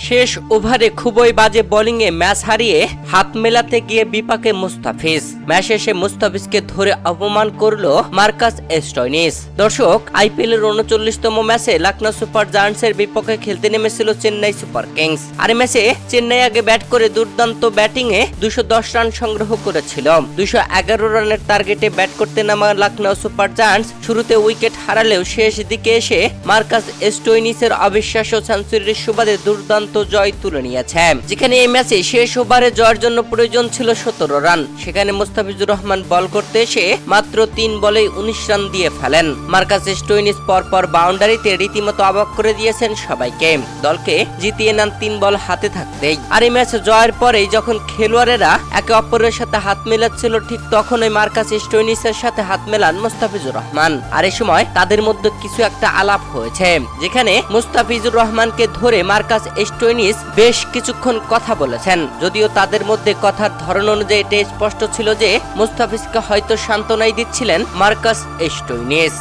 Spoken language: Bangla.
শেষ ওভারে খুবই বাজে বোলিংয়ে ম্যাচ হারিয়ে হাত মেলাতে গিয়ে বিপাকে মুস্তাফিজ। ম্যাচ শেষে মুস্তাফিজকে ধরে অপমান করল মার্কাস স্টোয়নিস। দর্শক, আইপিএল এর 39তম ম্যাচে লখনৌ সুপার জায়ান্টসের বিপক্ষে খেলতে নেমেছিল চেন্নাই সুপার কিংস। আর ম্যাচে চেন্নাই আগে ব্যাট করে দুর্দান্ত ব্যাটিংয়ে 210 রান সংগ্রহ করেছিল। 211 রানের টার্গেটে ব্যাট করতে নামা লখনৌ সুপার জায়ান্টস শুরুতে উইকেট হারালেও শেষ দিকে এসে মার্কাস স্টোয়নিসের অবিশ্বাস্য সেঞ্চুরির সুবাদে দুর্দান্ত জয় তুলে নিয়েছে। যেখানে এই ম্যাচে শেষ ওভারে জয়ের জন্য প্রয়োজন ছিল 17 রান, সেখানে মুস্তাফিজুর রহমান বল করতে এসে মাত্র 3 বলে 19 রান দিয়ে ফেলেন। মার্কাস স্টোয়নিস পরপর বাউন্ডারিতে রীতিমতো অবাক করে দিয়েছেন সবাইকে। দলকে জিতিয়ে নেন 3 বল হাতে থাকতেই। আর এই ম্যাচে জয়ের পরেই যখন খেলোয়াড়েরা একে অপরের সাথে হাত মেলাচ্ছিল, ঠিক তখনই মার্কাস স্টোয়নিসের সাথে হাত মেলান মুস্তাফিজুর রহমান। আর এই সময় তাদের মধ্যে কিছু একটা আলাপ হয়েছে, যেখানে মুস্তাফিজুর রহমানকে ধরে মার্কাস স্টোয়নিস বেশ কিছুক্ষণ কথা বলেছেন। যদিও তাদের মধ্যে কথার ধরন অনুযায়ী এটা স্পষ্ট ছিল যে মুস্তাফিজকে হয়তো সান্ত্বনাই দিচ্ছিলেন মার্কাস স্টোয়নিস।